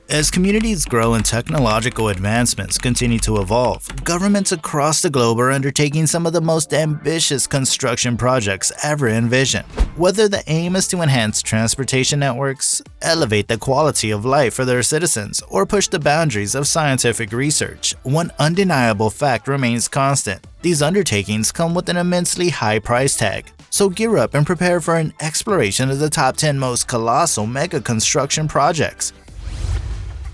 As communities grow and technological advancements continue to evolve, governments across the globe are undertaking some of the most ambitious construction projects ever envisioned. Whether the aim is to enhance transportation networks, elevate the quality of life for their citizens, or push the boundaries of scientific research, one undeniable fact remains constant. These undertakings come with an immensely high price tag. So gear up and prepare for an exploration of the top 10 most colossal mega construction projects.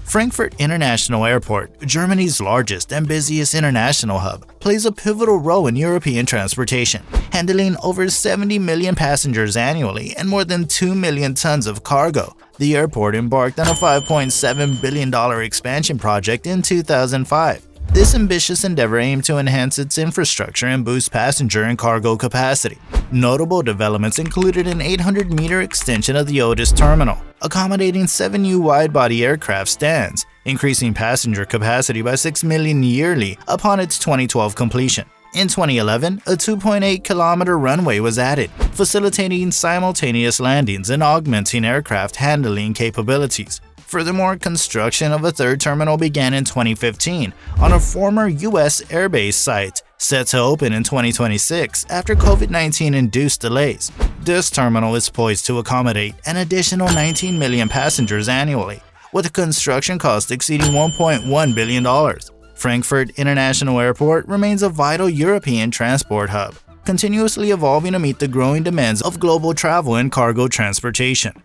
Frankfurt International Airport, Germany's largest and busiest international hub, plays a pivotal role in European transportation, handling over 70 million passengers annually and more than 2 million tons of cargo. The airport embarked on a $5.7 billion expansion project in 2005. This ambitious endeavor aimed to enhance its infrastructure and boost passenger and cargo capacity. Notable developments included an 800-meter extension of the oldest terminal, accommodating 7 new wide-body aircraft stands, increasing passenger capacity by 6 million yearly upon its 2012 completion. In 2011, a 2.8-kilometer runway was added, facilitating simultaneous landings and augmenting aircraft handling capabilities. Furthermore, construction of a third terminal began in 2015 on a former U.S. airbase site, set to open in 2026 after COVID-19 induced delays. This terminal is poised to accommodate an additional 19 million passengers annually, with a construction cost exceeding $1.1 billion. Frankfurt International Airport remains a vital European transport hub, continuously evolving to meet the growing demands of global travel and cargo transportation.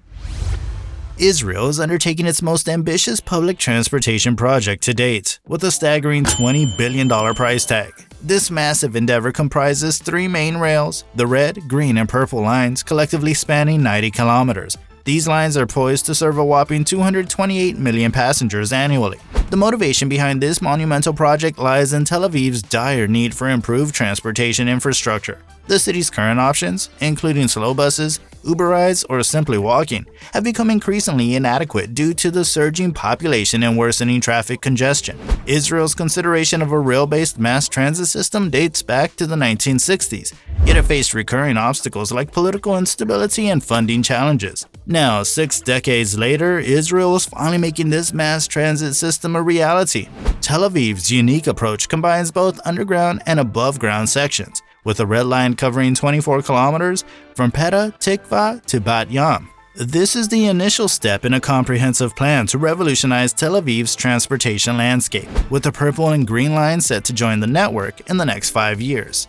Israel is undertaking its most ambitious public transportation project to date, with a staggering $20 billion price tag. This massive endeavor comprises 3 main rails, the red, green, and purple lines, collectively spanning 90 kilometers. These lines are poised to serve a whopping 228 million passengers annually. The motivation behind this monumental project lies in Tel Aviv's dire need for improved transportation infrastructure. The city's current options, including slow buses, Uber rides, or simply walking, have become increasingly inadequate due to the surging population and worsening traffic congestion. Israel's consideration of a rail-based mass transit system dates back to the 1960s, yet it faced recurring obstacles like political instability and funding challenges. Now, 6 decades later, Israel is finally making this mass transit system a reality. Tel Aviv's unique approach combines both underground and above-ground sections, with a red line covering 24 kilometers from Petah Tikva to Bat Yam. This is the initial step in a comprehensive plan to revolutionize Tel Aviv's transportation landscape, with the purple and green line set to join the network in the next 5 years.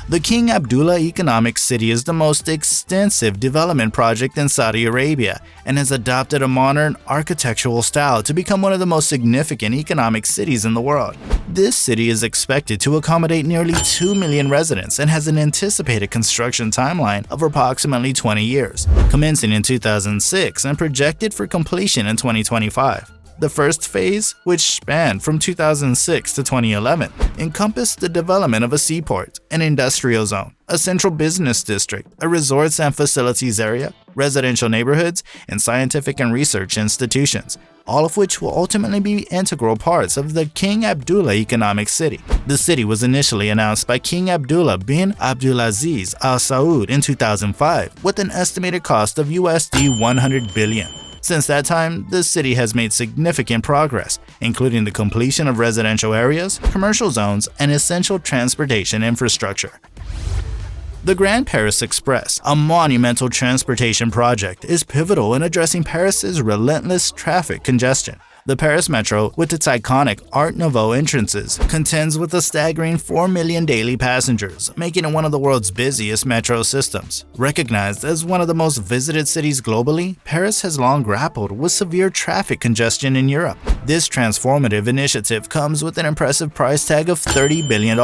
The King Abdullah Economic City is the most extensive development project in Saudi Arabia and has adopted a modern architectural style to become one of the most significant economic cities in the world. This city is expected to accommodate nearly 2 million residents and has an anticipated construction timeline of approximately 20 years, commencing in 2006 and projected for completion in 2025. The first phase, which spanned from 2006 to 2011, encompassed the development of a seaport, an industrial zone, a central business district, a resorts and facilities area, residential neighborhoods, and scientific and research institutions, all of which will ultimately be integral parts of the King Abdullah Economic City. The city was initially announced by King Abdullah bin Abdulaziz Al Saud in 2005, with an estimated cost of USD 100 billion. Since that time, the city has made significant progress, including the completion of residential areas, commercial zones, and essential transportation infrastructure. The Grand Paris Express, a monumental transportation project, is pivotal in addressing Paris's relentless traffic congestion. The Paris Metro, with its iconic Art Nouveau entrances, contends with a staggering 4 million daily passengers, making it one of the world's busiest metro systems. Recognized as one of the most visited cities globally, Paris has long grappled with severe traffic congestion in Europe. This transformative initiative comes with an impressive price tag of $30 billion.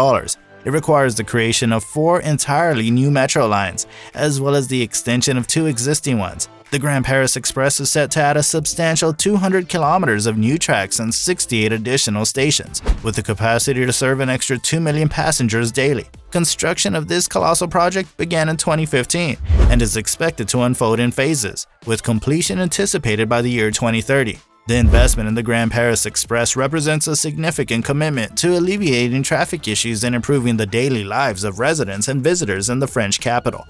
It requires the creation of 4 entirely new metro lines, as well as the extension of 2 existing ones. The Grand Paris Express is set to add a substantial 200 kilometers of new tracks and 68 additional stations, with the capacity to serve an extra 2 million passengers daily. Construction of this colossal project began in 2015 and is expected to unfold in phases, with completion anticipated by the year 2030. The investment in the Grand Paris Express represents a significant commitment to alleviating traffic issues and improving the daily lives of residents and visitors in the French capital.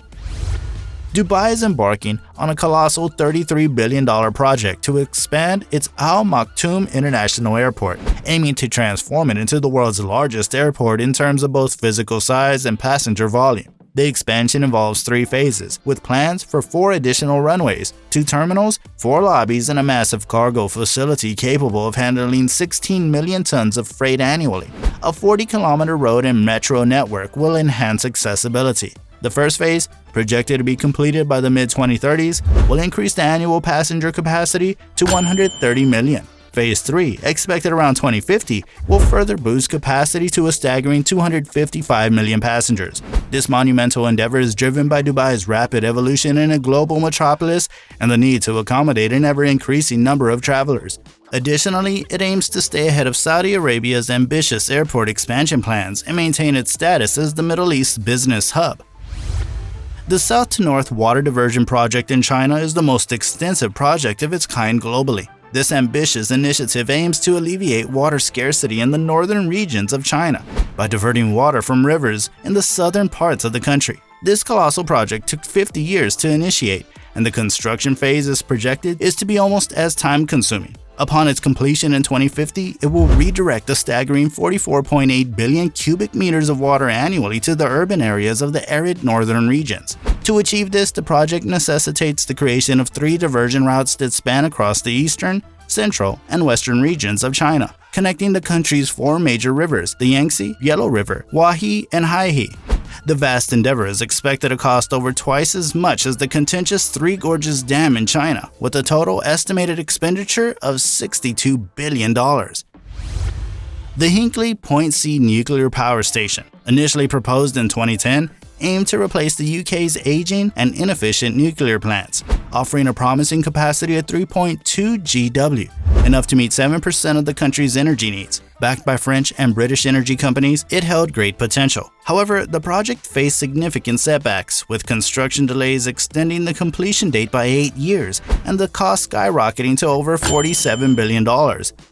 Dubai is embarking on a colossal $33 billion project to expand its Al Maktoum International Airport, aiming to transform it into the world's largest airport in terms of both physical size and passenger volume. The expansion involves 3 phases, with plans for 4 additional runways, 2 terminals, 4 lobbies, and a massive cargo facility capable of handling 16 million tons of freight annually. A 40-kilometer road and metro network will enhance accessibility. The first phase, projected to be completed by the mid-2030s, will increase the annual passenger capacity to 130 million. Phase 3, expected around 2050, will further boost capacity to a staggering 255 million passengers. This monumental endeavor is driven by Dubai's rapid evolution in a global metropolis and the need to accommodate an ever-increasing number of travelers. Additionally, it aims to stay ahead of Saudi Arabia's ambitious airport expansion plans and maintain its status as the Middle East's business hub. The South-to-North Water Diversion Project in China is the most extensive project of its kind globally. This ambitious initiative aims to alleviate water scarcity in the northern regions of China by diverting water from rivers in the southern parts of the country. This colossal project took 50 years to initiate, and the construction phase is projected to be almost as time-consuming. Upon its completion in 2050, it will redirect a staggering 44.8 billion cubic meters of water annually to the urban areas of the arid northern regions. To achieve this, the project necessitates the creation of 3 diversion routes that span across the eastern, central, and western regions of China, connecting the country's 4 major rivers, the Yangtze, Yellow River, Huahe, and Haihe. The vast endeavor is expected to cost over twice as much as the contentious Three Gorges Dam in China, with a total estimated expenditure of $62 billion. The Hinkley Point C nuclear power station, initially proposed in 2010, aimed to replace the UK's aging and inefficient nuclear plants, offering a promising capacity of 3.2 GW, enough to meet 7% of the country's energy needs. Backed by French and British energy companies, it held great potential. However, the project faced significant setbacks, with construction delays extending the completion date by 8 years and the cost skyrocketing to over $47 billion,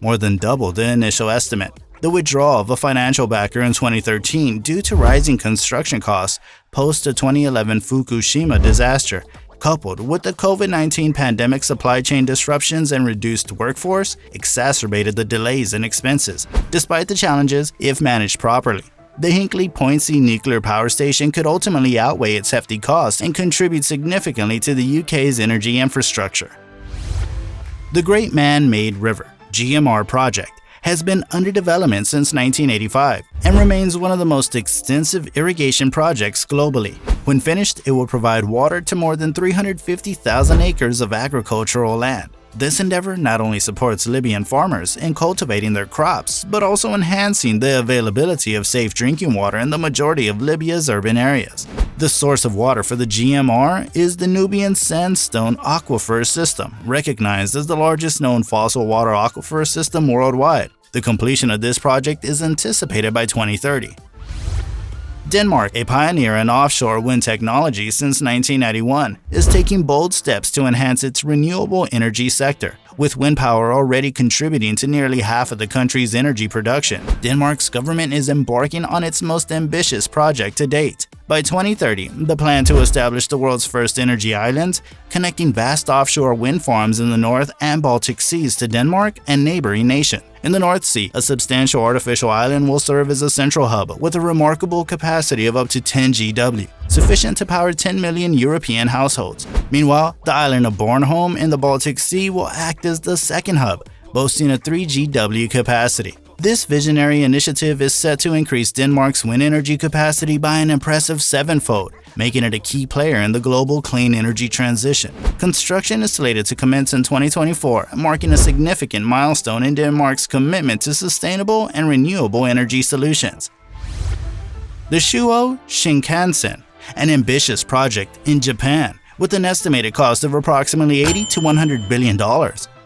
more than double the initial estimate. The withdrawal of a financial backer in 2013 due to rising construction costs post the 2011 Fukushima disaster, coupled with the COVID-19 pandemic supply chain disruptions and reduced workforce, exacerbated the delays and expenses. Despite the challenges, if managed properly, the Hinkley Point C nuclear power station could ultimately outweigh its hefty costs and contribute significantly to the UK's energy infrastructure. The Great Man-Made River (GMR) project has been under development since 1985 and remains one of the most extensive irrigation projects globally. When finished, it will provide water to more than 350,000 acres of agricultural land. This endeavor not only supports Libyan farmers in cultivating their crops, but also enhancing the availability of safe drinking water in the majority of Libya's urban areas. The source of water for the GMR is the Nubian Sandstone Aquifer System, recognized as the largest known fossil water aquifer system worldwide. The completion of this project is anticipated by 2030. Denmark, a pioneer in offshore wind technology since 1991, is taking bold steps to enhance its renewable energy sector. With wind power already contributing to nearly half of the country's energy production, Denmark's government is embarking on its most ambitious project to date. By 2030, the plan to establish the world's first energy island, connecting vast offshore wind farms in the North and Baltic Seas to Denmark and neighboring nations. In the North Sea, a substantial artificial island will serve as a central hub with a remarkable capacity of up to 10 GW, sufficient to power 10 million European households. Meanwhile, the island of Bornholm in the Baltic Sea will act as the second hub, boasting a 3 GW capacity. This visionary initiative is set to increase Denmark's wind energy capacity by an impressive 7-fold, making it a key player in the global clean energy transition. Construction is slated to commence in 2024, marking a significant milestone in Denmark's commitment to sustainable and renewable energy solutions. The Shuo Shinkansen, an ambitious project in Japan, with an estimated cost of approximately $80 to $100 billion.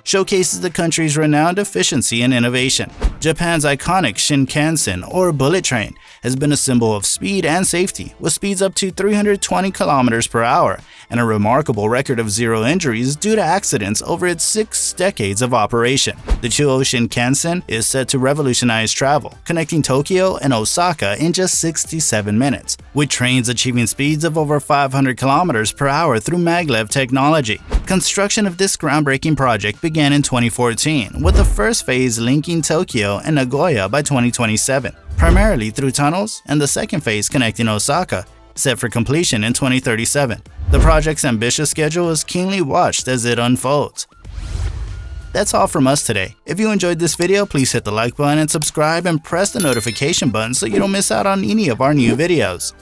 showcases the country's renowned efficiency and innovation. Japan's iconic Shinkansen, or bullet train, has been a symbol of speed and safety, with speeds up to 320 km per hour and a remarkable record of 0 injuries due to accidents over its 6 decades of operation. The Chuo Shinkansen is set to revolutionize travel, connecting Tokyo and Osaka in just 67 minutes, with trains achieving speeds of over 500 km per hour through maglev technology. Construction of this groundbreaking project began in 2014, with the first phase linking Tokyo and Nagoya by 2027, primarily through tunnels, and the second phase connecting Osaka, set for completion in 2037. The project's ambitious schedule is keenly watched as it unfolds. That's all from us today. If you enjoyed this video, please hit the like button and subscribe and press the notification button so you don't miss out on any of our new videos.